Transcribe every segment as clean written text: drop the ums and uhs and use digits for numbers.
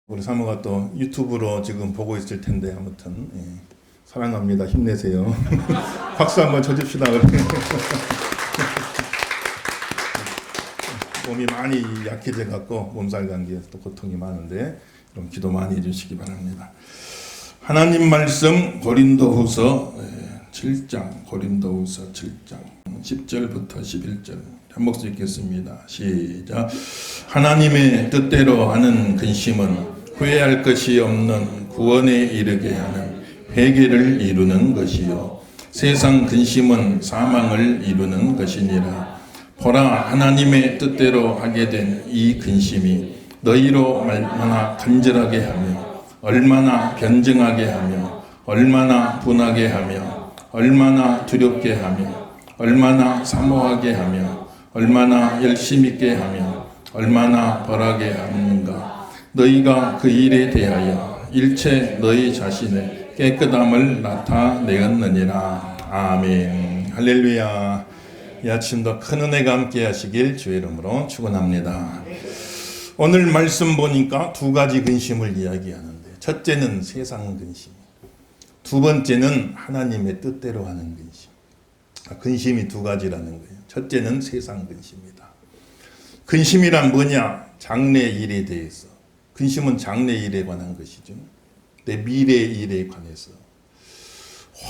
우리 사모가 또 유튜브로 지금 보고 있을 텐데 아무튼 사랑합니다. 힘내세요. 박수 한번 쳐줍시다. 몸이 많이 약해져 갖고 몸살 감기에서 또 고통이 많은데 좀 기도 많이 해주시기 바랍니다. 하나님 말씀 고린도후서 7장 10절부터 11절 한 목소리 읽겠습니다. 시작. 하나님의 뜻대로 하는 근심은 후회할 것이 없는 구원에 이르게 하는 회개를 이루는 것이요 세상 근심은 사망을 이루는 것이니라. 보라, 하나님의 뜻대로 하게 된 이 근심이 너희로 얼마나 간절하게 하며 얼마나 변증하게 하며 얼마나 분하게 하며 얼마나 두렵게 하며 얼마나 사모하게 하며 얼마나 열심 있게 하며 얼마나 벌하게 하는가. 너희가 그 일에 대하여 일체 너희 자신의 깨끗함을 나타내었느니라. 아멘. 할렐루야. 이 아침도 큰 은혜가 함께 하시길 주의 이름으로 축원합니다. 오늘 말씀 보니까 두 가지 근심을 이야기하는데, 첫째는 세상 근심, 두 번째는 하나님의 뜻대로 하는 근심. 근심이 두 가지라는 거예요. 첫째는 세상 근심이다. 근심이란 뭐냐? 장래 일에 대해서. 근심은 장래 일에 관한 것이죠. 내 미래 일에 관해서.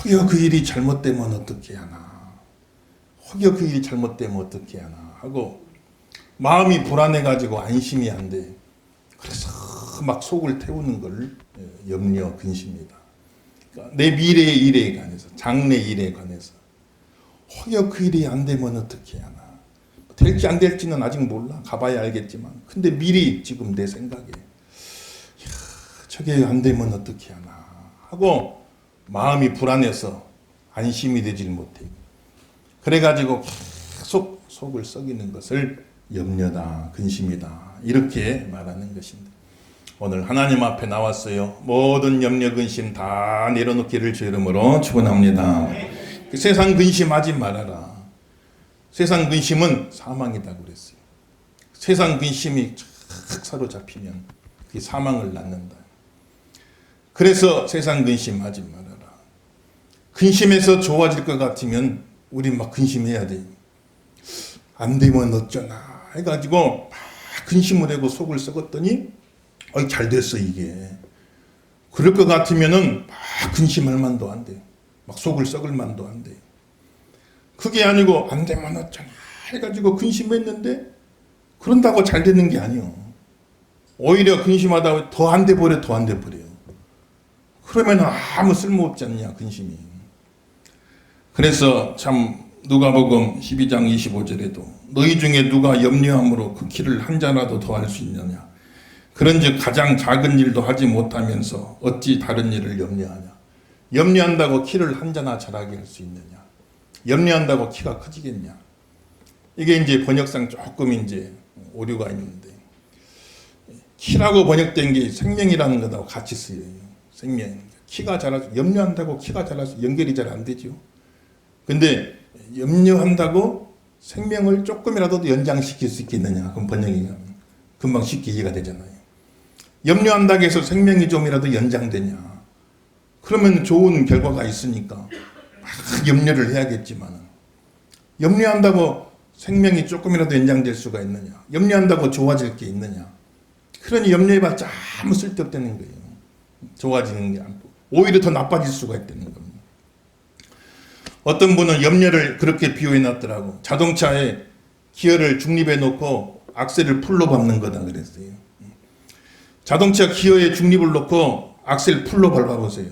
혹여 그 일이 잘못되면 어떻게 하나? 혹여 그 일이 잘못되면 어떻게 하나? 하고 마음이 불안해가지고 안심이 안 돼. 그래서 막 속을 태우는 걸 염려, 근심이다. 그러니까 내 미래의 일에 관해서, 장래 일에 관해서. 혹여 그 일이 안 되면 어떻게 하나? 될지 안 될지는 아직 몰라. 가봐야 알겠지만. 근데 미리 지금 내 생각에 저게 안 되면 어떻게 하나 하고 마음이 불안해서 안심이 되질 못해. 그래가지고 계속 속을 썩이는 것을 염려다, 근심이다 이렇게 말하는 것입니다. 오늘 하나님 앞에 나왔어요. 모든 염려, 근심 다 내려놓기를 주 이름으로 축원합니다. 세상 근심하지 말아라. 세상 근심은 사망이라고 그랬어요. 세상 근심이 착 사로잡히면 그게 사망을 낳는다. 그래서 세상 근심하지 말아라. 근심해서 좋아질 것 같으면 우리 막 근심해야 돼. 안 되면 어쩌나 해가지고 막 근심을 하고 속을 썩었더니 잘 됐어 이게. 그럴 것 같으면은 막 근심할 만도 안 돼. 막 속을 썩을 만도 안 돼. 그게 아니고 안 되면 어쩌나 해가지고 근심했는데 그런다고 잘 되는 게 아니요. 오히려 근심하다가 더 안 돼 버려, 더 안 돼 버려요. 그러면 아무 쓸모없지 않냐 근심이. 그래서 참 누가복음 12장 25절에도 너희 중에 누가 염려함으로 그 키를 한 자라도 더 할 수 있느냐. 그런즉 가장 작은 일도 하지 못하면서 어찌 다른 일을 염려하냐. 염려한다고 키를 한 자나 자라게 할 수 있느냐. 염려한다고 키가 커지겠냐. 이게 이제 번역상 조금 이제 오류가 있는데, 키라고 번역된 게 생명이라는 것하고 같이 쓰여요. 생명. 키가 자라서, 염려한다고 키가 자라서 연결이 잘 안 되죠. 근데 염려한다고 생명을 조금이라도 연장시킬 수 있겠느냐. 그럼 번역이 금방 쉽게 이해가 되잖아요. 염려한다고 해서 생명이 좀이라도 연장되냐. 그러면 좋은 결과가 있으니까 막 염려를 해야겠지만, 염려한다고 생명이 조금이라도 연장될 수가 있느냐. 염려한다고 좋아질 게 있느냐. 그러니 염려해봤자 아무 쓸데없다는 거예요. 좋아지는 게 아니고 오히려 더 나빠질 수가 있다는 겁니다. 어떤 분은 염려를 그렇게 비유해 놨더라고. 자동차에 기어를 중립에 놓고 악셀을 풀로 밟는 거다 그랬어요. 자동차 기어에 중립을 놓고 악셀 풀로 밟아보세요.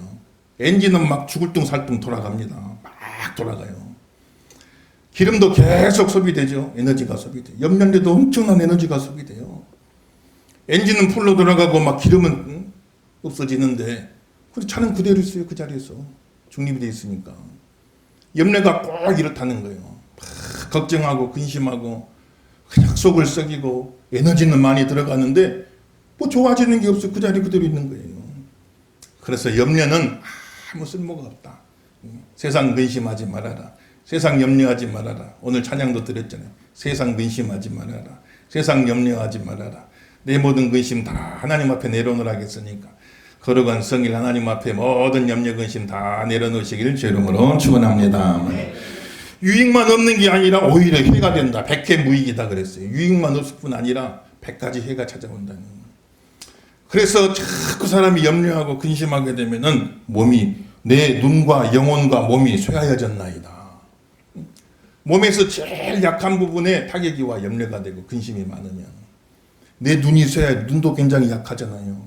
엔진은 막 죽을 둥 살 둥 돌아갑니다. 막 돌아가요. 기름도 계속 소비되죠. 에너지가 소비돼요. 염려인데도 엄청난 에너지가 소비돼요. 엔진은 풀로 돌아가고 막 기름은 없어지는데 차는 그대로 있어요. 그 자리에서 중립이 되어 있으니까. 염려가 꼭 이렇다는 거예요. 막 걱정하고 근심하고 그냥 속을 썩이고 에너지는 많이 들어가는데 뭐 좋아지는 게 없어. 그 자리 그대로 있는 거예요. 그래서 염려는 아무 쓸모가 없다. 세상 근심하지 말아라. 세상 염려하지 말아라. 오늘 찬양도 드렸잖아요. 세상 근심하지 말아라. 세상 염려하지 말아라. 내 모든 근심 다 하나님 앞에 내려놓으라 하겠으니까 거룩한 성일 하나님 앞에 모든 염려 근심 다 내려놓으시기를 주 이름으로 축원합니다. 유익만 없는 게 아니라 오히려 해가 된다. 백해무익이다 그랬어요. 유익만 없을 뿐 아니라 100가지 해가 찾아온다는 거예요. 그래서 자꾸 사람이 염려하고 근심하게 되면은 몸이 내 눈과 영혼과 몸이 쇠하여졌나이다. 몸에서 제일 약한 부분에 타격이 와 염려가 되고 근심이 많으면 내 눈이 쇠야 눈도 굉장히 약하잖아요.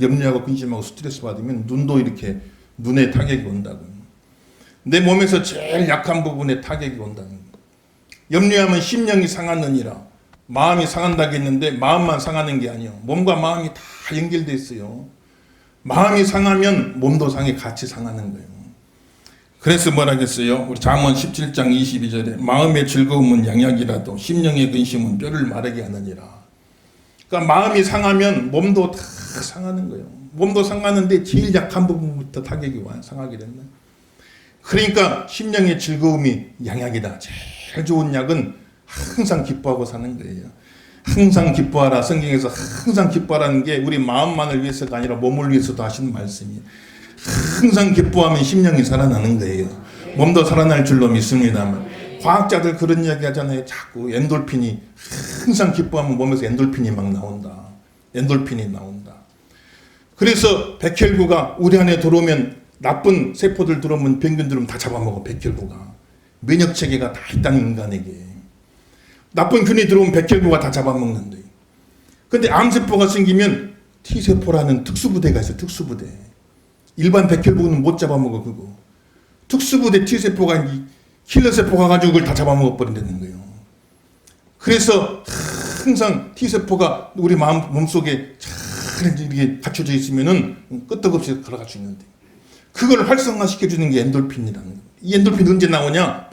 염려하고 근심하고 스트레스 받으면 눈도 이렇게 눈에 타격이 온다고. 내 몸에서 제일 약한 부분에 타격이 온다는 거예요. 염려하면 심령이 상하느니라. 마음이 상한다고 했는데 마음만 상하는 게 아니에요. 몸과 마음이 다 연결되어 있어요. 마음이 상하면 몸도 같이 상하는 거예요. 그래서 뭐라겠어요? 우리 잠언 17장 22절에 마음의 즐거움은 양약이라도 심령의 근심은 뼈를 마르게 하느니라. 그러니까 마음이 상하면 몸도 다 상하는 거예요. 몸도 상하는데 제일 약한 부분부터 타격이 와요. 상하게 되면. 그러니까 심령의 즐거움이 양약이다. 제일 좋은 약은 항상 기뻐하고 사는 거예요. 항상 기뻐하라. 성경에서 항상 기뻐하라는 게 우리 마음만을 위해서가 아니라 몸을 위해서도 하시는 말씀이에요. 항상 기뻐하면 심령이 살아나는 거예요. 몸도 살아날 줄로 믿습니다만 과학자들 그런 이야기 하잖아요. 자꾸 엔돌핀이 항상 기뻐하면 몸에서 엔돌핀이 막 나온다. 엔돌핀이 나온다. 그래서 백혈구가 우리 안에 들어오면 나쁜 세포들 들어오면 병균 들어오면 다 잡아먹어. 백혈구가. 면역체계가 다 있다는 인간에게. 나쁜 균이 들어오면 백혈구가 다 잡아먹는데. 근데 암세포가 생기면 T세포라는 특수부대가 있어요. 특수부대. 일반 백혈구는 못 잡아먹어 그거. 특수부대 T세포가 킬러세포가 가지고 그걸 다 잡아먹어 버린다는 거예요. 그래서 항상 T세포가 우리 몸속에 잘 이렇게 갖춰져 있으면은 끄떡없이 걸어갈 수 있는데 그걸 활성화시켜주는 게 엔돌핀이라는 거예요. 이 엔돌핀 언제 나오냐? 막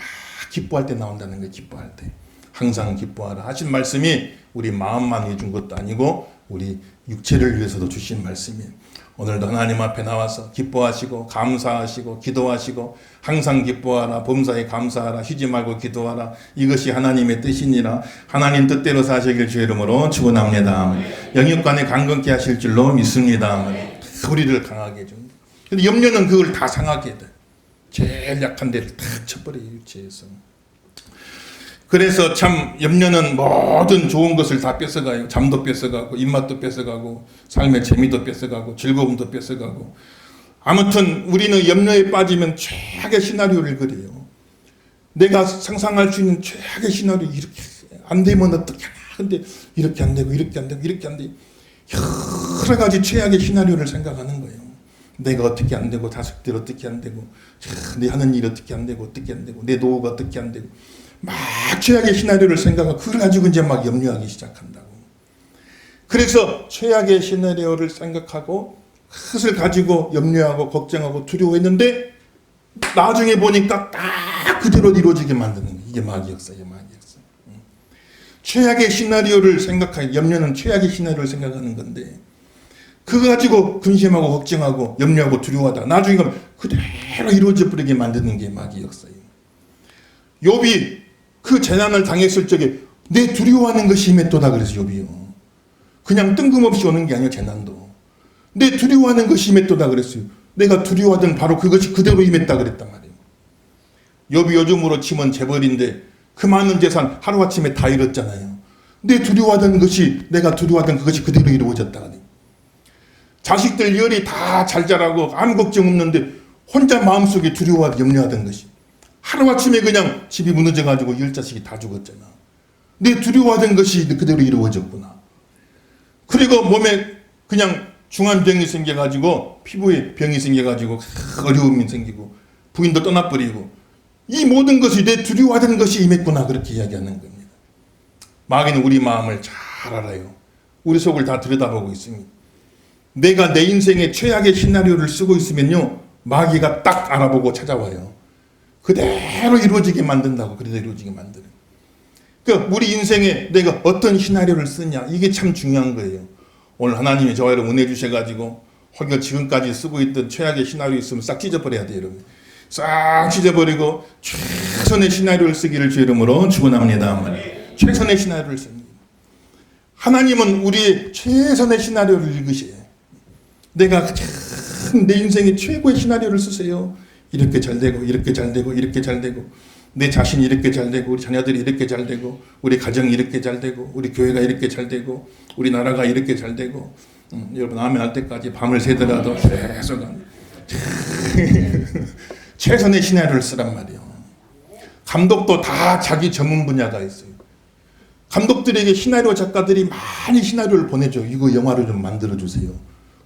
기뻐할 때 나온다는 거예요. 기뻐할 때. 항상 기뻐하라 하신 말씀이 우리 마음만 위해 준 것도 아니고 우리 육체를 위해서도 주신 말씀이에요. 오늘도 하나님 앞에 나와서 기뻐하시고 감사하시고 기도하시고 항상 기뻐하라 범사에 감사하라 쉬지 말고 기도하라 이것이 하나님의 뜻이니라. 하나님 뜻대로 사시길 주의 이름으로 축원합니다. 영육간에 강건케 하실 줄로 믿습니다. 우리를 강하게 해줍니다. 근데 염려는 그걸 다 상하게 돼. 제일 약한 데를 다 쳐버려요. 육체에서. 그래서 참 염려는 모든 좋은 것을 다 뺏어가요. 잠도 뺏어가고 입맛도 뺏어가고 삶의 재미도 뺏어가고 즐거움도 뺏어가고 아무튼 우리는 염려에 빠지면 최악의 시나리오를 그려요. 내가 상상할 수 있는 최악의 시나리오 이렇게 안 되면 어떻게 하나 근데 이렇게 안 되고 이렇게 안 되고 이렇게 안 되고 여러 가지 최악의 시나리오를 생각하는 거예요. 내가 어떻게 안 되고 자식들 어떻게 안 되고 내 하는 일 어떻게 안 되고 어떻게 안 되고 내 노후가 어떻게 안 되고 막 최악의 시나리오를 생각하고 그걸 가지고 이제 막 염려하기 시작한다고. 그래서 최악의 시나리오를 생각하고 그것을 가지고 염려하고 걱정하고 두려워했는데 나중에 보니까 딱 그대로 이루어지게 만드는 거예요. 이게 마귀 역사예요. 마귀 역사. 최악의 시나리오를 생각하고 염려는 최악의 시나리오를 생각하는 건데 그거 가지고 근심하고 걱정하고 염려하고 두려워하다 나중에 가면 그대로 이루어져 버리게 만드는 게 마귀 역사예요. 욥이 그 재난을 당했을 적에 내 두려워하는 것이 임했도다 그래서 욥이요. 그냥 뜬금없이 오는 게 아니라 재난도. 내 두려워하는 것이 임했도다 그랬어요. 내가 두려워하던 바로 그것이 그대로 임했다 그랬단 말이에요. 욥이 요즘으로 치면 재벌인데 그 많은 재산 하루아침에 다 잃었잖아요. 내 두려워하던 것이 내가 두려워하던 그것이 그대로 이루어졌다 그래요. 자식들 열이 다 잘 자라고 아무 걱정 없는데 혼자 마음속에 두려워하고 염려하던 것이 하루아침에 그냥 집이 무너져가지고 10자식이 다 죽었잖아. 내 두려워하던 것이 그대로 이루어졌구나. 그리고 몸에 그냥 중환병이 생겨가지고 피부에 병이 생겨가지고 어려움이 생기고 부인도 떠나버리고 이 모든 것이 내 두려워하던 것이 임했구나 그렇게 이야기하는 겁니다. 마귀는 우리 마음을 잘 알아요. 우리 속을 다 들여다보고 있습니다. 내가 내 인생의 최악의 시나리오를 쓰고 있으면요 마귀가 딱 알아보고 찾아와요. 그대로 이루어지게 만든다고. 그대로 이루어지게 만드는. 그러니까 우리 인생에 내가 어떤 시나리오를 쓰냐 이게 참 중요한 거예요. 오늘 하나님이 저와 여러분 은혜 주셔가지고 혹여 지금까지 쓰고 있던 최악의 시나리오 있으면 싹 찢어버려야 돼요. 여러분. 싹 찢어버리고 최선의 시나리오를 쓰기를 주 이름으로 축원합니다. 최선의 시나리오를 씁니다. 하나님은 우리의 최선의 시나리오를 읽으셔요. 내가 내 인생의 최고의 시나리오를 쓰세요. 이렇게 잘 되고 이렇게 잘 되고 이렇게 잘 되고 내 자신이 이렇게 잘 되고 우리 자녀들이 이렇게 잘 되고 우리 가정이 이렇게 잘 되고 우리 교회가 이렇게 잘 되고 우리 나라가 이렇게 잘 되고 여러분 아멘 할 때까지 밤을 새더라도 계속 최선의 시나리오를 쓰란 말이에요. 감독도 다 자기 전문 분야가 있어요. 감독들에게 시나리오 작가들이 많이 시나리오를 보내줘. 이거 영화로 좀 만들어주세요.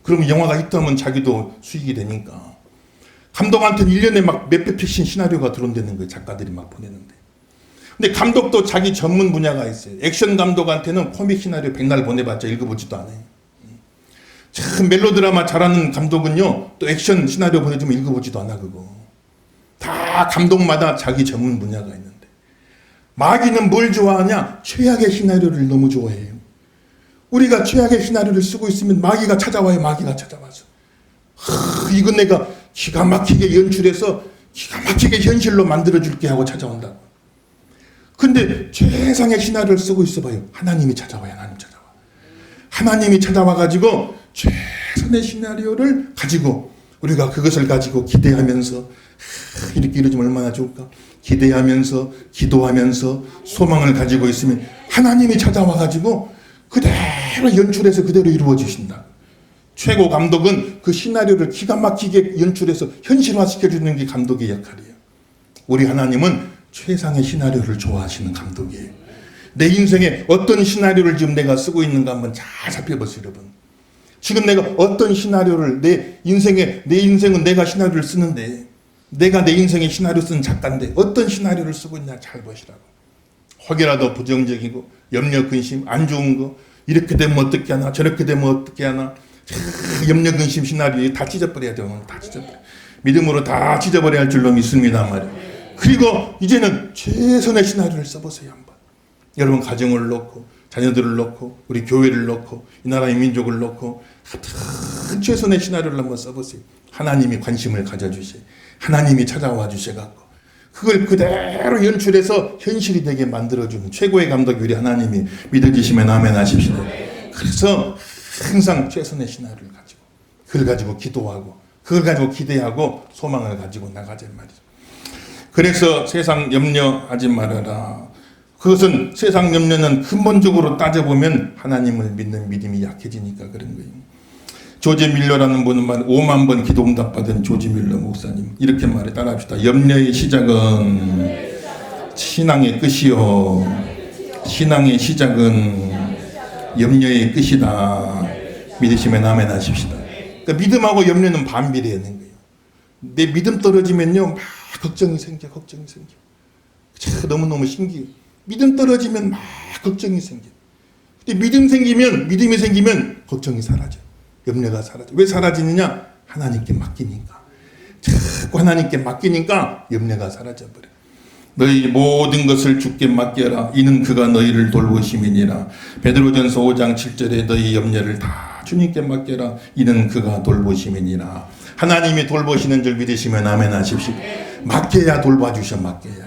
그러면 영화가 히트하면 자기도 수익이 되니까. 감독한테는 1년에 막 몇백 편씩 시나리오가 들어온다는 거예요. 작가들이 막 보내는데. 근데 감독도 자기 전문 분야가 있어요. 액션 감독한테는 코믹 시나리오 백날 보내봤자 읽어보지도 않아요. 참 멜로드라마 잘하는 감독은요. 또 액션 시나리오 보내주면 읽어보지도 않아 그거. 다 감독마다 자기 전문 분야가 있는데. 마귀는 뭘 좋아하냐? 최악의 시나리오를 너무 좋아해요. 우리가 최악의 시나리오를 쓰고 있으면 마귀가 찾아와요. 마귀가 찾아와서. 이건 내가 기가 막히게 연출해서 기가 막히게 현실로 만들어줄게 하고 찾아온다고. 근데 최상의 시나리오를 쓰고 있어봐요. 하나님이 찾아와요. 하나님 찾아와. 하나님이 찾아와가지고 최선의 시나리오를 가지고 우리가 그것을 가지고 기대하면서 이렇게 이루어지면 얼마나 좋을까? 기대하면서 기도하면서 소망을 가지고 있으면 하나님이 찾아와가지고 그대로 연출해서 그대로 이루어지신다. 최고 감독은 그 시나리오를 기가 막히게 연출해서 현실화시켜주는 게 감독의 역할이에요. 우리 하나님은 최상의 시나리오를 좋아하시는 감독이에요. 내 인생에 어떤 시나리오를 지금 내가 쓰고 있는가 한번 잘 살펴보세요, 여러분. 지금 내가 어떤 시나리오를 내 인생은 내가 시나리오를 쓰는데 내가 내 인생의 시나리오 쓰는 작가인데 어떤 시나리오를 쓰고 있냐 잘 보시라고. 혹여라도 부정적이고 염려 근심 안 좋은 거 이렇게 되면 어떻게 하나 저렇게 되면 어떻게 하나 염려 근심 시나리오 다 찢어버려야 돼요. 다 찢어버려. 믿음으로 다 찢어버려야 할 줄로 믿습니다 말이에요. 그리고 이제는 최선의 시나리오를 써보세요 한번. 여러분 가정을 놓고 자녀들을 놓고 우리 교회를 놓고 이 나라의 민족을 놓고 같은 최선의 시나리오를 한번 써보세요. 하나님이 관심을 가져주세요. 하나님이 찾아와 주셔갖고 그걸 그대로 연출해서 현실이 되게 만들어주는 최고의 감독이 우리 하나님이 믿어지시면 아멘 하십시오. 그래서 항상 최선의 시나리오를 가지고 그걸 가지고 기도하고 그걸 가지고 기대하고 소망을 가지고 나가자 말이죠. 그래서 세상 염려하지 말아라. 그것은 세상 염려는 근본적으로 따져보면 하나님을 믿는 믿음이 약해지니까 그런 거예요. 조지 밀러라는 분은 말 5만 번 기도 응답받은 조지 밀러 목사님 이렇게 말해 따라합시다. 염려의 시작은 신앙의 끝이요 신앙의 시작은 염려의 끝이다. 믿으시면 아멘 하십시다. 그러니까 믿음하고 염려는 반비례하는 거예요. 내 믿음 떨어지면요 막 걱정이 생겨. 너무너무 신기해요. 믿음 떨어지면 막 걱정이 생겨. 근데 믿음이 생기면 걱정이 사라져. 염려가 사라져. 왜 사라지느냐? 하나님께 맡기니까. 자꾸 하나님께 맡기니까 염려가 사라져버려. 너희 모든 것을 주께 맡겨라. 이는 그가 너희를 돌보심이니라. 베드로전서 5장 7절에 너희 염려를 다 주님께 맡겨라. 이는 그가 돌보심이니라. 하나님이 돌보시는 줄 믿으시면 아멘 하십시오. 맡겨야 돌봐주셔. 맡겨야.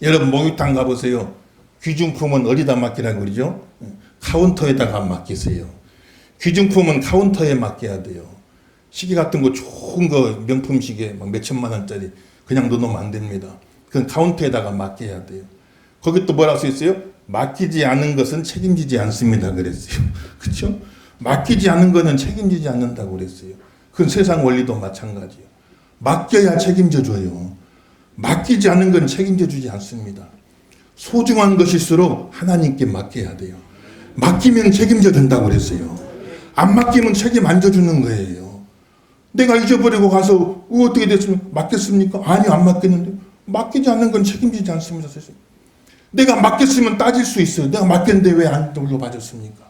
여러분 목욕탕 가보세요. 귀중품은 어디다 맡기라고 그러죠? 카운터에다가 맡기세요. 귀중품은 카운터에 맡겨야 돼요. 시계 같은 거 좋은 거 명품 시계 막 몇천만 원짜리 그냥 넣어놓으면 안 됩니다. 그건 카운터에다가 맡겨야 돼요. 거기 또 뭐라고 써 있어요? 맡기지 않은 것은 책임지지 않습니다 그랬어요. 그렇죠? 맡기지 않은 거는 책임지지 않는다고 그랬어요. 그건 세상 원리도 마찬가지예요. 맡겨야 책임져 줘요. 맡기지 않은 건 책임져 주지 않습니다. 소중한 것일수록 하나님께 맡겨야 돼요. 맡기면 책임져 준다고 그랬어요. 안 맡기면 책임 안 져주는 거예요. 내가 잊어버리고 가서 어떻게 됐습니까? 맡겼습니까? 아니요 안 맡겼는데. 맡기지 않는 건 책임지지 않습니다. 내가 맡겼으면 따질 수 있어요. 내가 맡겼는데 왜 안 돌려봐줬습니까?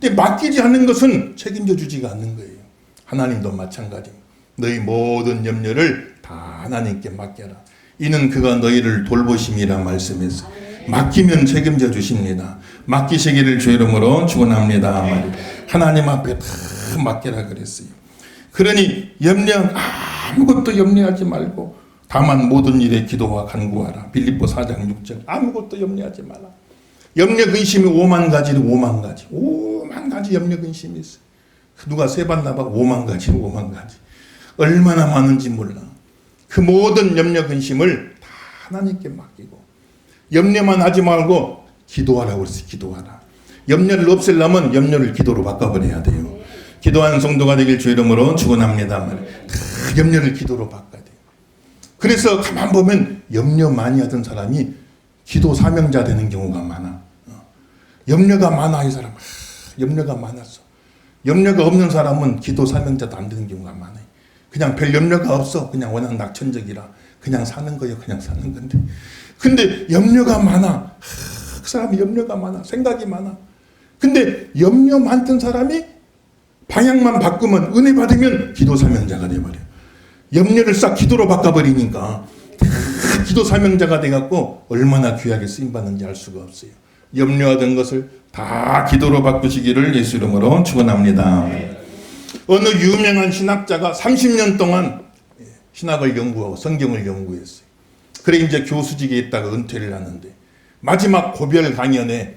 근데 맡기지 않는 것은 책임져 주지가 않는 거예요. 하나님도 마찬가지입니다. 너희 모든 염려를 다 하나님께 맡겨라. 이는 그가 너희를 돌보심이라 말씀했어요. 맡기면 책임져 주십니다. 맡기시기를 주 이름으로 축원합니다. 하나님 앞에 다 맡겨라 그랬어요. 그러니 아무것도 염려하지 말고 다만 모든 일에 기도와 간구하라. 빌립보 4장 6절 아무것도 염려하지 마라. 염려 근심이 5만 가지로 5만 가지. 5만 가지 염려 근심이 있어요. 누가 세봤나 봐. 5만 가지, 5만 가지. 얼마나 많은지 몰라. 그 모든 염려 근심을 다 하나님께 맡기고 염려만 하지 말고 기도하라고 그랬어요. 기도하라. 염려를 없애려면 염려를 기도로 바꿔버려야 돼요. 기도하는 성도가 되길 주 이름으로 축원합니다. 그 염려를 기도로 바꿔야 돼요. 그래서 가만 보면 염려 많이 하던 사람이 기도 사명자 되는 경우가 많아. 염려가 많아 이 사람. 염려가 많았어. 염려가 없는 사람은 기도 사명자도 안 되는 경우가 많아요. 그냥 별 염려가 없어. 그냥 워낙 낙천적이라 그냥 사는 거예요. 그냥 사는 건데. 근데 염려가 많아. 그 사람이 염려가 많아. 생각이 많아. 근데 염려 많던 사람이 방향만 바꾸면 은혜 받으면 기도 사명자가 돼버려. 염려를 싹 기도로 바꿔버리니까 기도 사명자가 돼갖고 얼마나 귀하게 쓰임받는지 알 수가 없어요. 염려하던 것을 다 기도로 바꾸시기를 예수 이름으로 축원합니다. 어느 유명한 신학자가 30년 동안 신학을 연구하고 성경을 연구했어요. 그래 이제 교수직에 있다가 은퇴를 하는데 마지막 고별 강연에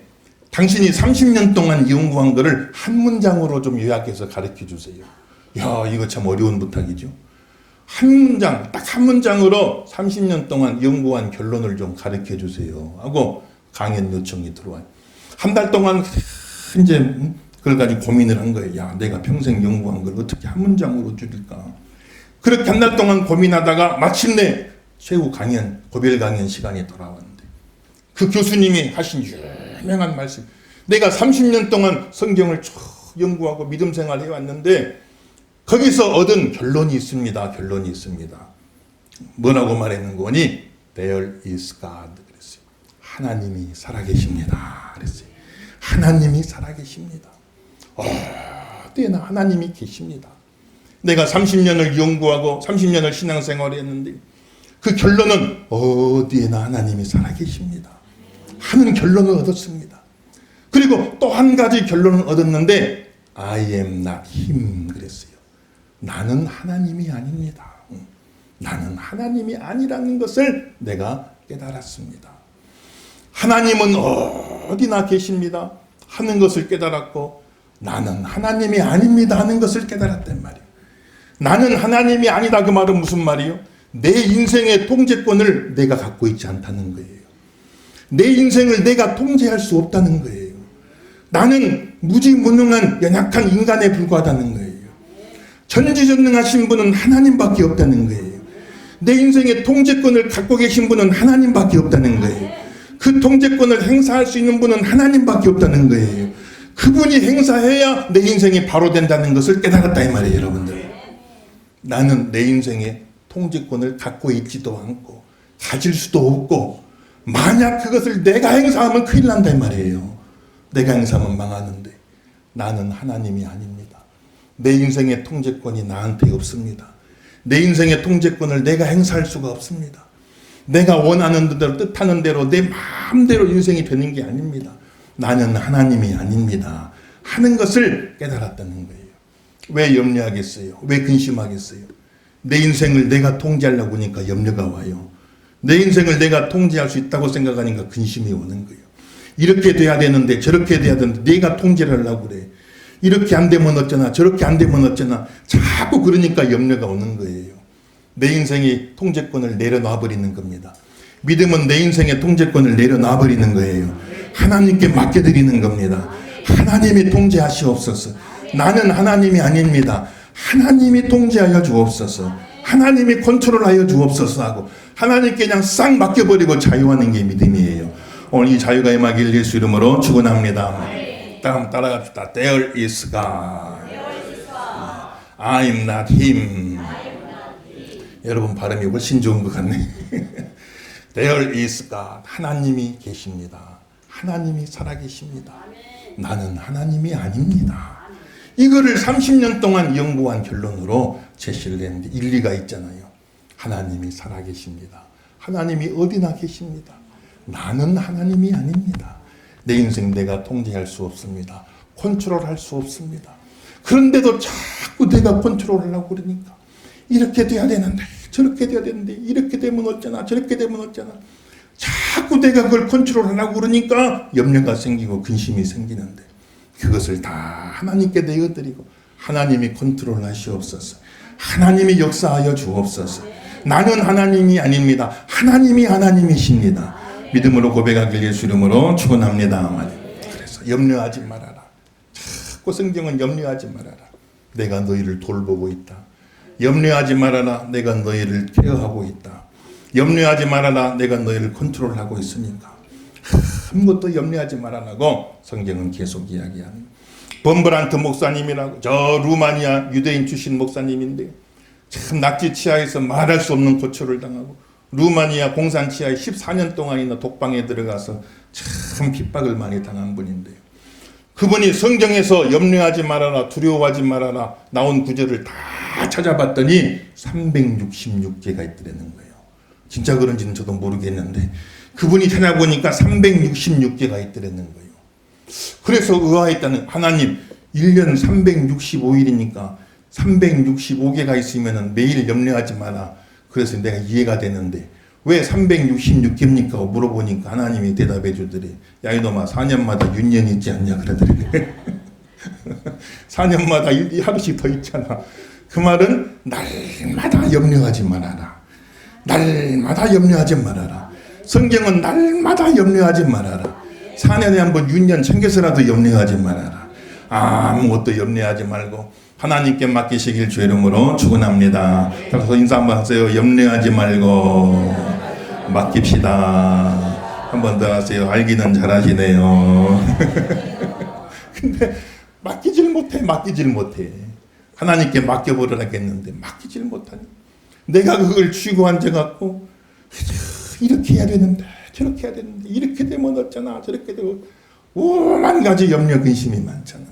당신이 30년 동안 연구한 거를 한 문장으로 좀 요약해서 가르쳐 주세요. 야, 이거 참 어려운 부탁이죠. 한 문장, 딱 한 문장으로 30년 동안 연구한 결론을 좀 가르쳐 주세요 하고 강연 요청이 들어와요. 한 달 동안 이제 그걸 가지고 고민을 한 거예요. 야, 내가 평생 연구한 걸 어떻게 한 문장으로 줄일까. 그렇게 한 달 동안 고민하다가 마침내 최후 강연, 고별 강연 시간이 돌아왔는데 그 교수님이 하신 유명한 말씀. 내가 30년 동안 성경을 쭉 연구하고 믿음 생활을 해왔는데 거기서 얻은 결론이 있습니다. 결론이 있습니다. 뭐라고 말했는 거니? There is God. 그랬어요. 하나님이 살아계십니다. 그랬어요. 하나님이 살아계십니다. 어디에나 하나님이 계십니다. 내가 30년을 연구하고 30년을 신앙생활을 했는데 그 결론은 어디에나 하나님이 살아계십니다. 하는 결론을 얻었습니다. 그리고 또 한 가지 결론을 얻었는데 I am not him 그랬어요. 나는 하나님이 아닙니다. 나는 하나님이 아니라는 것을 내가 깨달았습니다. 하나님은 어디나 계십니다 하는 것을 깨달았고 나는 하나님이 아닙니다 하는 것을 깨달았단 말이에요. 나는 하나님이 아니다 그 말은 무슨 말이에요? 내 인생의 통제권을 내가 갖고 있지 않다는 거예요. 내 인생을 내가 통제할 수 없다는 거예요. 나는 무지무능한 연약한 인간에 불과하다는 거예요. 전지전능하신 분은 하나님밖에 없다는 거예요. 내 인생의 통제권을 갖고 계신 분은 하나님밖에 없다는 거예요. 그 통제권을 행사할 수 있는 분은 하나님밖에 없다는 거예요. 그분이 행사해야 내 인생이 바로 된다는 것을 깨달았다 이 말이에요. 여러분들, 나는 내 인생의 통제권을 갖고 있지도 않고 가질 수도 없고 만약 그것을 내가 행사하면 큰일 난다 이 말이에요. 내가 행사하면 망하는데 나는 하나님이 아닙니다. 내 인생의 통제권이 나한테 없습니다. 내 인생의 통제권을 내가 행사할 수가 없습니다. 내가 원하는 대로 뜻하는 대로 내 마음대로 인생이 되는 게 아닙니다. 나는 하나님이 아닙니다 하는 것을 깨달았다는 거예요. 왜 염려하겠어요? 왜 근심하겠어요? 내 인생을 내가 통제하려고 하니까 염려가 와요. 내 인생을 내가 통제할 수 있다고 생각하니까 근심이 오는 거예요. 이렇게 돼야 되는데 저렇게 돼야 되는데 내가 통제를 하려고 그래. 이렇게 안 되면 어쩌나 저렇게 안 되면 어쩌나 자꾸 그러니까 염려가 오는 거예요. 내 인생의 통제권을 내려놔버리는 겁니다. 믿음은 내 인생의 통제권을 내려놔버리는 거예요. 하나님께 맡겨드리는 겁니다. 하나님이 통제하시옵소서. 나는 하나님이 아닙니다. 하나님이 통제하여 주옵소서. 하나님이 컨트롤하여 주옵소서 하고 하나님께 그냥 싹 맡겨버리고 자유하는 게 믿음이에요. 오늘 이 자유가 임하길 예수 이름으로 축원합니다. 다음 따라갑시다. There is God. I am not him. 여러분 발음이 훨씬 좋은 것 같네. There is God. 하나님이 계십니다. 하나님이 살아계십니다. 나는 하나님이 아닙니다. 이거를 30년 동안 연구한 결론으로 제시를 했는데 일리가 있잖아요. 하나님이 살아계십니다. 하나님이 어디나 계십니다. 나는 하나님이 아닙니다. 내 인생 내가 통제할 수 없습니다. 컨트롤할 수 없습니다. 그런데도 자꾸 내가 컨트롤하려고 그러니까 이렇게 돼야 되는데 저렇게 돼야 되는데 이렇게 되면 어쩌나 저렇게 되면 어쩌나 자꾸 내가 그걸 컨트롤하려고 그러니까 염려가 생기고 근심이 생기는데, 그것을 다 하나님께 내어드리고 하나님이 컨트롤하시옵소서. 하나님이 역사하여 주옵소서. 나는 하나님이 아닙니다. 하나님이 하나님이십니다. 믿음으로 고백하길 예수 이름으로 축원합니다. 그래서 염려하지 말아라. 자꾸 성경은 염려하지 말아라. 내가 너희를 돌보고 있다. 염려하지 말아라. 내가 너희를 케어하고 있다. 염려하지 말아라. 내가 너희를 컨트롤하고 있으니까 아무것도 염려하지 말아라고 성경은 계속 이야기합니다. 범브란트 목사님이라고, 저 루마니아 유대인 출신 목사님인데 참 낙지 치하에서 말할 수 없는 고초를 당하고 루마니아 공산 치하에 14년 동안이나 독방에 들어가서 참 핍박을 많이 당한 분인데요. 그분이 성경에서 염려하지 말아라, 두려워하지 말아라 나온 구절을 다 찾아봤더니 366개가 있더라는 거예요. 진짜 그런지는 저도 모르겠는데 그분이 찾아보니까 366개가 있더라는 거예요. 그래서 의아했다는, 하나님 1년 365일이니까 365개가 있으면 매일 염려하지 마라. 그래서 내가 이해가 되는데 왜 366개입니까? 물어보니까 하나님이 대답해 주더래. 야 이놈아, 4년마다 윤년이 있지 않냐 그러더래. 4년마다 하루씩 더 있잖아. 그 말은 날마다 염려하지 말아라. 날마다 염려하지 말아라. 성경은 날마다 염려하지 말아라. 4년에 한 번 윤년 챙겨서라도 염려하지 말아라. 아무것도 염려하지 말고 하나님께 맡기시길 주 이름으로 축원합니다. 그래서 인사 한번 하세요. 염려하지 말고 맡깁시다. 한 번 더 하세요. 알기는 잘하시네요. 근데 맡기질 못해. 하나님께 맡겨버리라겠는데 맡기질 못하니 내가 그걸 쥐고 앉아갖고 이렇게 해야 되는데 저렇게 해야 되는데 이렇게 되면 어쩌나 저렇게 되고 오만 가지 염려 근심이 많잖아.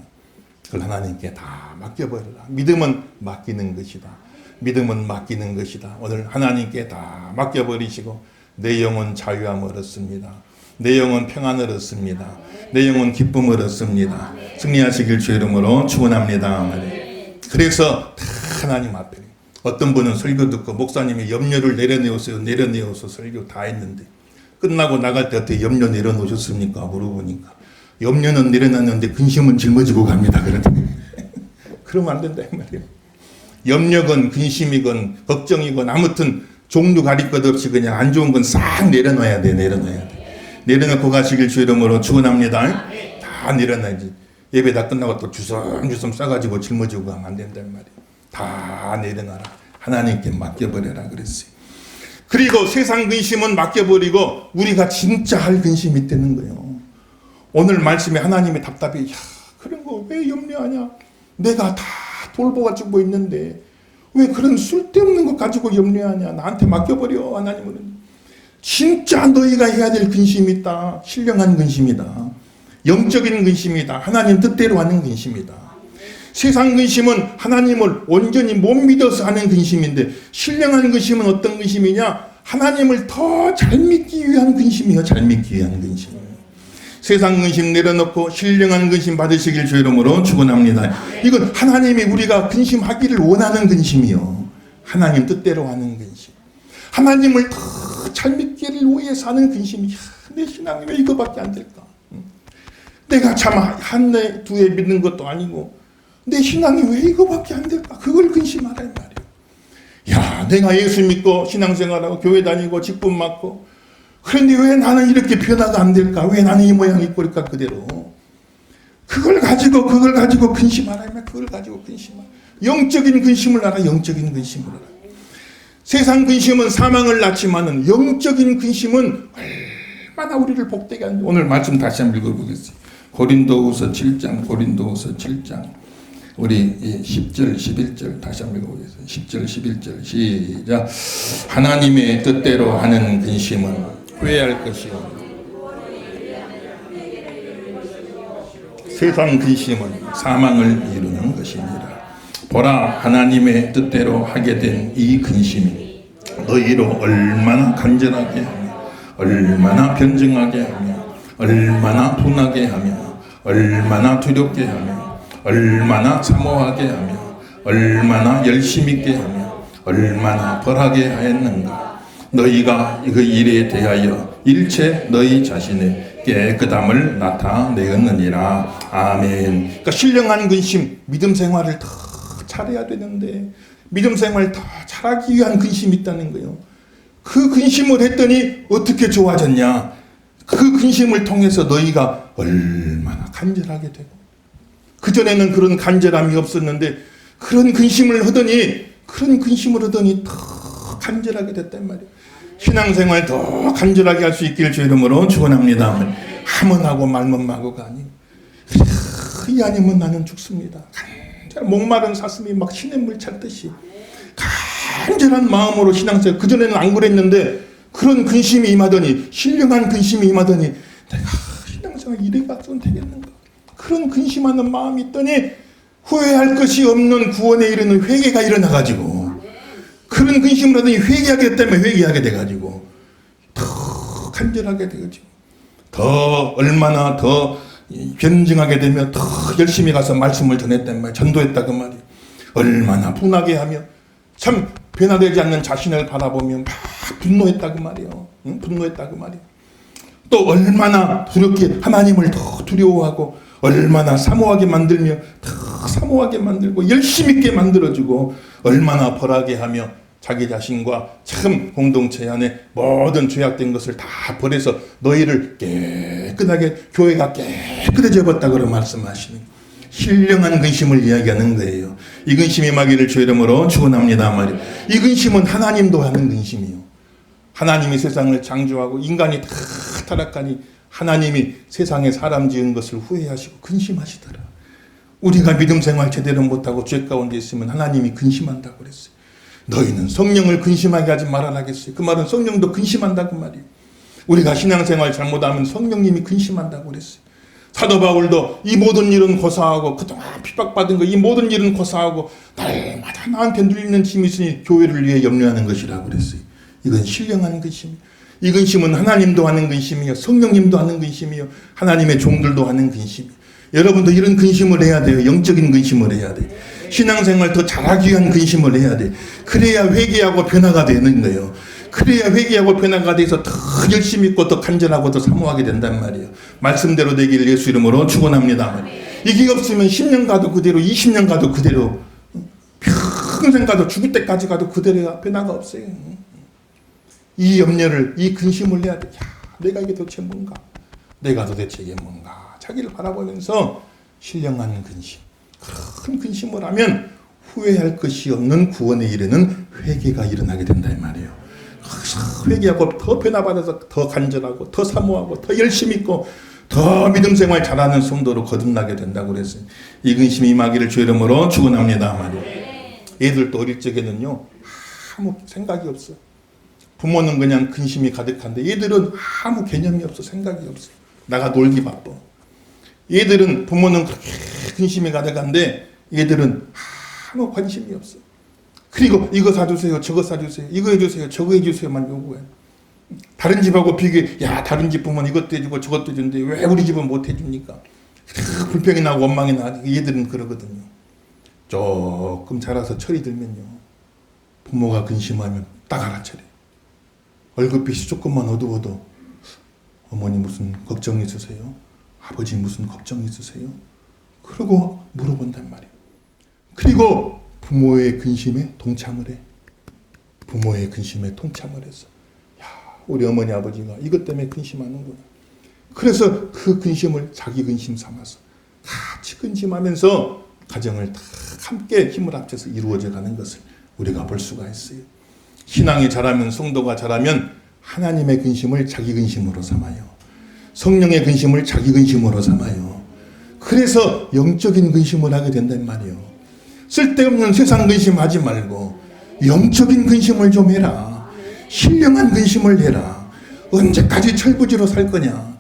그걸 하나님께 다 맡겨버려라. 믿음은 맡기는 것이다. 믿음은 맡기는 것이다. 오늘 하나님께 다 맡겨버리시고 내 영혼 자유함을 얻습니다. 내 영혼 평안을 얻습니다. 내 영혼 기쁨을 얻습니다. 승리하시길 주 이름으로 축원합니다. 그래서 다 하나님 앞에, 어떤 분은 설교 듣고 목사님이 염려를 내려내어서 설교 다 했는데 끝나고 나갈 때 어떻게 염려 내려놓으셨습니까? 물어보니까 염려는 내려놨는데 근심은 짊어지고 갑니다. 그러더니 그러면 안 된다 이 말이에요. 염려건 근심이건 걱정이건 아무튼 종류 가릴 것 없이 그냥 안 좋은 건 싹 내려놔야 돼. 내려놓고 가시길 주 이름으로 축원합니다. 다 내려놔야지. 예배 다 끝나고 또 주섬주섬 싸가지고 짊어지고 가면 안 된다 이 말이에요. 다 내려놔라. 하나님께 맡겨버려라 그랬어요. 그리고 세상 근심은 맡겨버리고 우리가 진짜 할 근심이 있다는 거예요. 오늘 말씀에 하나님이 답답해. 야, 그런 거 왜 염려하냐? 내가 다 돌보가지고 있는데 왜 그런 쓸데없는 것 가지고 염려하냐? 나한테 맡겨버려. 하나님은 진짜 너희가 해야 될 근심이 있다. 신령한 근심이다. 영적인 근심이다. 하나님 뜻대로 하는 근심이다. 세상 근심은 하나님을 온전히 못 믿어서 하는 근심인데 신령한 근심은 어떤 근심이냐? 하나님을 더 잘 믿기 위한 근심이요. 잘 믿기 위한 근심. 세상 근심 내려놓고 신령한 근심 받으시길 주 이름으로 축원합니다. 이건 하나님이 우리가 근심하기를 원하는 근심이요. 하나님 뜻대로 하는 근심. 하나님을 더 잘 믿기를 위해서 하는 근심이, 내 신앙이 왜 이거밖에 안 될까? 내가 참 한 해, 두 해 믿는 것도 아니고 내 신앙이 왜 이거밖에 안 될까? 그걸 근심하라 이 말이에요. 야, 내가 예수 믿고 신앙생활하고 교회 다니고 직분 맡고 그런데 왜 나는 이렇게 변화가 안 될까? 왜 나는 이 모양이 꼴까 그대로? 그걸 가지고 근심하라. 그걸 가지고 근심하라. 영적인 근심을 알아. 영적인 근심을 알아. 세상 근심은 사망을 낳지만은 영적인 근심은 얼마나 우리를 복되게 하는지 오늘 말씀 다시 한번 읽어보겠습니다. 고린도후서 7장 우리 10절 11절 다시 한번 읽어보겠습니다. 10절 11절 시작. 하나님의 뜻대로 하는 근심은 후회할 것이요 세상 근심은 사망을 이루는 것이니라. 보라, 하나님의 뜻대로 하게 된 이 근심이 너희로 얼마나 간절하게 하며 얼마나 변증하게 하며 얼마나 분하게 하며 얼마나 두렵게 하며 얼마나 사모하게 하며 얼마나 열심 있게 하며 얼마나 벌하게 하였는가. 너희가 그 일에 대하여 일체 너희 자신의 깨끗함을 나타내었느니라. 아멘. 그러니까 신령한 근심, 믿음 생활을 더 잘해야 되는데 믿음 생활을 더 잘하기 위한 근심이 있다는 거예요. 그 근심을 했더니 어떻게 좋아졌냐? 그 근심을 통해서 너희가 얼마나 간절하게 되고, 그전에는 그런 간절함이 없었는데 그런 근심을 하더니 더 간절하게 됐단 말이에요. 신앙생활 더 간절하게 할 수 있기를 주 이름으로 축원합니다. 하면 하고 말면 마고가 아니고, 이 아니면 나는 죽습니다. 목마른 사슴이 막 시냇물 찾듯이 간절한 마음으로 신앙생활, 그전에는 안 그랬는데 그런 근심이 임하더니, 신령한 근심이 임하더니 내가 신앙생활 이래 가서는 되겠는가, 그런 근심하는 마음이 있더니 후회할 것이 없는 구원에 이르는 회개가 일어나가지고, 그런 근심을 하더니 회개하기 때문에 회개하게 돼가지고 더 간절하게 되가지고, 더 얼마나 더 변증하게 되면 더 열심히 가서 말씀을 전했단 말이에요. 전도했다 그 말이에요. 얼마나 분하게 하며 참 변화되지 않는 자신을 바라보며 막 분노했다 그 말이에요. 응? 분노했다 그 말이에요. 또 얼마나 두렵게 하나님을 더 두려워하고, 얼마나 사모하게 만들며 더 사모하게 만들고 열심히 있게 만들어주고, 얼마나 벌하게 하며 자기 자신과 참 공동체 안에 모든 죄악된 것을 다 버려서 너희를 깨끗하게, 교회가 깨끗해져 봤다고 말씀하시는 신령한 근심을 이야기하는 거예요. 이 근심이 임하기를 주 이름으로 축원합니다 말이에요. 이 근심은 하나님도 하는 근심이요. 하나님이 세상을 창조하고 인간이 다 타락하니 하나님이 세상에 사람 지은 것을 후회하시고 근심하시더라. 우리가 믿음 생활 제대로 못하고 죄 가운데 있으면 하나님이 근심한다고 그랬어요. 너희는 성령을 근심하게 하지 말아라겠어요. 그 말은 성령도 근심한다고 말이에요. 우리가 신앙생활 잘못하면 성령님이 근심한다고 그랬어요. 사도 바울도 이 모든 일은 고사하고, 그동안 핍박받은 거 이 모든 일은 고사하고 날마다 나한테 눌리는 짐이 있으니 교회를 위해 염려하는 것이라고 그랬어요. 이건 신령한 근심. 이 근심은 하나님도 하는 근심이요, 성령님도 하는 근심이요, 하나님의 종들도 하는 근심이요. 여러분도 이런 근심을 해야 돼요. 영적인 근심을 해야 돼요. 신앙생활 더 잘하기 위한 근심을 해야 돼. 그래야 회개하고 변화가 되는 거예요. 그래야 회개하고 변화가 돼서 더 열심히 있고 더 간절하고 더 사모하게 된단 말이에요. 말씀대로 되기를 예수 이름으로 축원합니다. 이게 없으면 10년 가도 그대로, 20년 가도 그대로, 평생 가도, 죽을 때까지 가도 그대로야. 변화가 없어요. 이 염려를, 이 근심을 해야 돼. 야, 내가 이게 도대체 뭔가? 내가 도대체 이게 뭔가? 자기를 바라보면서 신령한 근심, 큰 근심을 하면 후회할 것이 없는 구원에 이르는 회개가 일어나게 된다 이 말이에요. 회개하고 더 변화받아서 더 간절하고 더 사모하고 더 열심히 있고 더 믿음 생활 잘하는 성도로 거듭나게 된다고 그랬어요. 이 근심이 임하기를 주 이름으로 축원합니다 말이에요. 애들도 어릴 적에는요 아무 생각이 없어. 부모는 그냥 근심이 가득한데 얘들은 아무 개념이 없어. 생각이 없어. 나가 놀기 바빠. 얘들은, 부모는 그렇게 근심이 가득한데 얘들은 아무 관심이 없어. 그리고 이거 사주세요, 저거 사주세요, 이거 해주세요, 저거 해주세요만 요구해. 다른 집하고 비교해. 야, 다른 집 부모는 이것도 해주고 저것도 해주는데 왜 우리 집은 못 해줍니까? 불평이 나고 원망이 나고. 얘들은 그러거든요. 조금 자라서 철이 들면요, 부모가 근심하면 딱 알아차려. 월급빛이 조금만 어두워도 어머니 무슨 걱정 있으세요? 아버지 무슨 걱정 있으세요? 그러고 물어본단 말이에요. 그리고 부모의 근심에 동참을 해. 부모의 근심에 동참을 했어. 야, 우리 어머니 아버지가 이것 때문에 근심하는구나. 그래서 그 근심을 자기 근심 삼아서 같이 근심하면서 가정을 다 함께 힘을 합쳐서 이루어져 가는 것을 우리가 볼 수가 있어요. 신앙이 자라면, 성도가 자라면 하나님의 근심을 자기 근심으로 삼아요. 성령의 근심을 자기 근심으로 삼아요. 그래서 영적인 근심을 하게 된단 말이에요. 쓸데없는 세상 근심하지 말고 영적인 근심을 좀 해라. 신령한 근심을 해라. 언제까지 철부지로 살 거냐.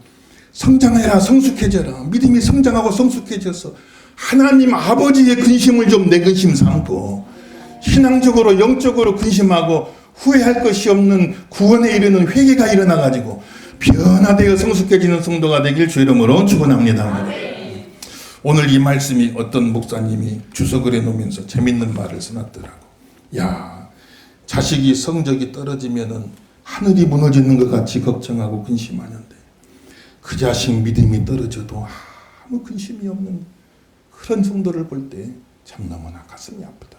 성장해라. 성숙해져라. 믿음이 성장하고 성숙해져서 하나님 아버지의 근심을 좀 내 근심 삼고 신앙적으로 영적으로 근심하고 후회할 것이 없는 구원에 이르는 회개가 일어나가지고 변화되어 성숙해지는 성도가 되길 주 이름으로 축원합니다. 오늘 이 말씀이 어떤 목사님이 주석을 해놓으면서 재밌는 말을 써놨더라고. 야, 자식이 성적이 떨어지면은 하늘이 무너지는 것 같이 걱정하고 근심하는데 그 자식 믿음이 떨어져도 아무 근심이 없는 그런 성도를 볼 때 참 너무나 가슴이 아프다.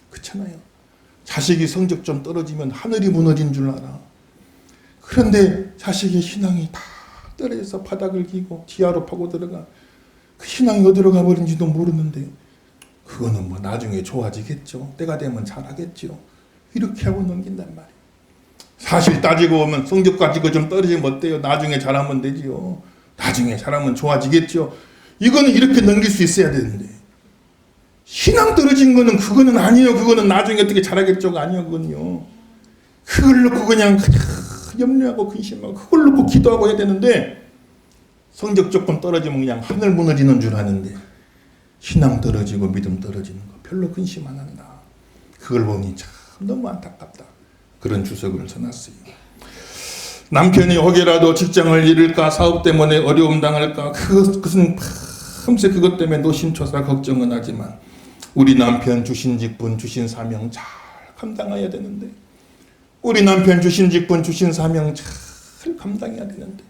그렇잖아요. 자식이 성적 좀 떨어지면 하늘이 무너진 줄 알아. 그런데 자식의 신앙이 다 떨어져서 바닥을 기고 지하로 파고 들어가. 그 신앙이 어디로 가버린지도 모르는데 그거는 뭐 나중에 좋아지겠죠. 때가 되면 잘하겠죠. 이렇게 하고 넘긴단 말이에요. 사실 따지고 보면 성적 가지고 좀 떨어지면 어때요? 나중에 잘하면 되지요. 나중에 잘하면 좋아지겠죠. 이거는 이렇게 넘길 수 있어야 되는데 신앙 떨어진 거는 그거는 아니에요. 그거는 나중에 어떻게 잘하겠죠가 아니에요. 그건요. 그걸 놓고 그냥 염려하고 근심하고 그걸 놓고 기도하고 해야 되는데 성적 조금 떨어지면 그냥 하늘 무너지는 줄 아는데 신앙 떨어지고 믿음 떨어지는 거 별로 근심 안 한다. 그걸 보니 참 너무 안타깝다. 그런 주석을 써놨어요. 남편이 혹여라도 직장을 잃을까 사업 때문에 어려움 당할까 그것은 밤새 그것 때문에 노심초사 걱정은 하지만 우리 남편 주신 직분 주신 사명 잘 감당해야 되는데 우리 남편 주신 직분 주신 사명 잘 감당해야 되는데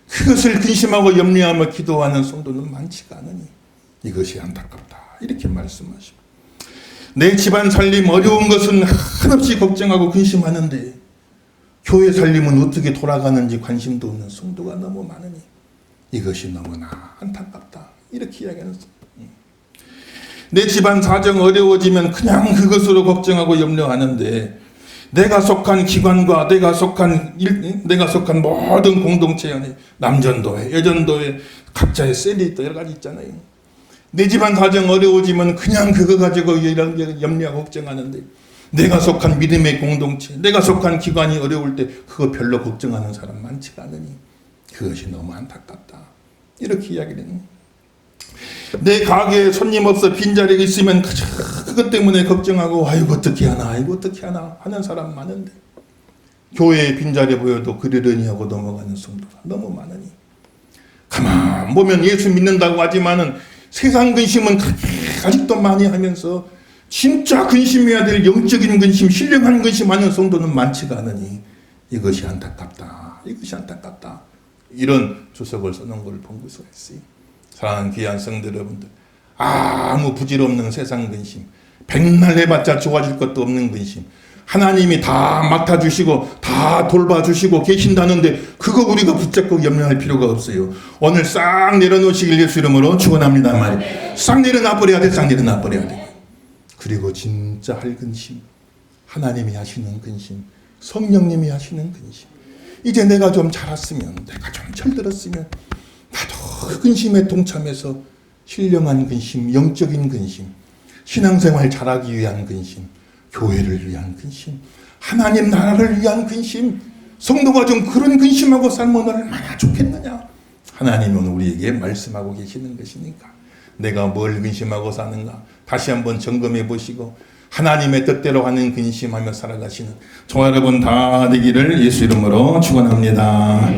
그것을 근심하고 염려하며 기도하는 성도는 많지가 않으니 이것이 안타깝다. 이렇게 말씀하시고 내 집안 살림 어려운 것은 한없이 걱정하고 근심하는데 교회 살림은 어떻게 돌아가는지 관심도 없는 성도가 너무 많으니 이것이 너무나 안타깝다. 이렇게 이야기하는 성도. 내 집안 사정 어려워지면 그냥 그것으로 걱정하고 염려하는데 내가 속한 기관과 내가 속한 모든 공동체 안에 남전도회, 여전도회 각자의 셀이 여러 가지 있잖아요. 내 집안 사정 어려워지면 그냥 그거 가지고 염려하고 걱정하는데 내가 속한 믿음의 공동체, 내가 속한 기관이 어려울 때 그거 별로 걱정하는 사람 많지가 않으니 그것이 너무 안타깝다. 이렇게 이야기를 해요. 내 가게에 손님 없어 빈자리가 있으면 그것 때문에 걱정하고 아이고 어떻게 하나 하는 사람 많은데 교회에 빈자리 보여도 그러려니 하고 넘어가는 성도가 너무 많으니 가만 보면 예수 믿는다고 하지만은 세상 근심은 아직도 많이 하면서 진짜 근심해야 될 영적인 근심, 신령한 근심하는 성도는 많지가 않으니 이것이 안타깝다. 이것이 안타깝다. 이런 주석을 써놓은 걸 본 것이 있어요. 사랑하는 귀한 성도 여러분들, 아무 부질없는 세상 근심, 백날 해봤자 좋아질 것도 없는 근심, 하나님이 다 맡아주시고 다 돌봐주시고 계신다는데 그거 우리가 붙잡고 염려할 필요가 없어요. 오늘 싹 내려놓으시길 예수 이름으로 축원합니다 말이에요. 싹 내려놔버려야 돼. 싹 내려놔버려야 돼. 그리고 진짜 할 근심, 하나님이 하시는 근심, 성령님이 하시는 근심. 이제 내가 좀 자랐으면, 내가 좀 철들었으면 나도 그 근심에 동참해서 신령한 근심, 영적인 근심, 신앙생활 잘하기 위한 근심, 교회를 위한 근심, 하나님 나라를 위한 근심, 성도가 좀 그런 근심하고 살면 얼마나 좋겠느냐. 하나님은 우리에게 말씀하고 계시는 것이니까 내가 뭘 근심하고 사는가 다시 한번 점검해 보시고 하나님의 뜻대로 하는 근심하며 살아가시는 저와 여러분 다 되기를 예수 이름으로 축원합니다.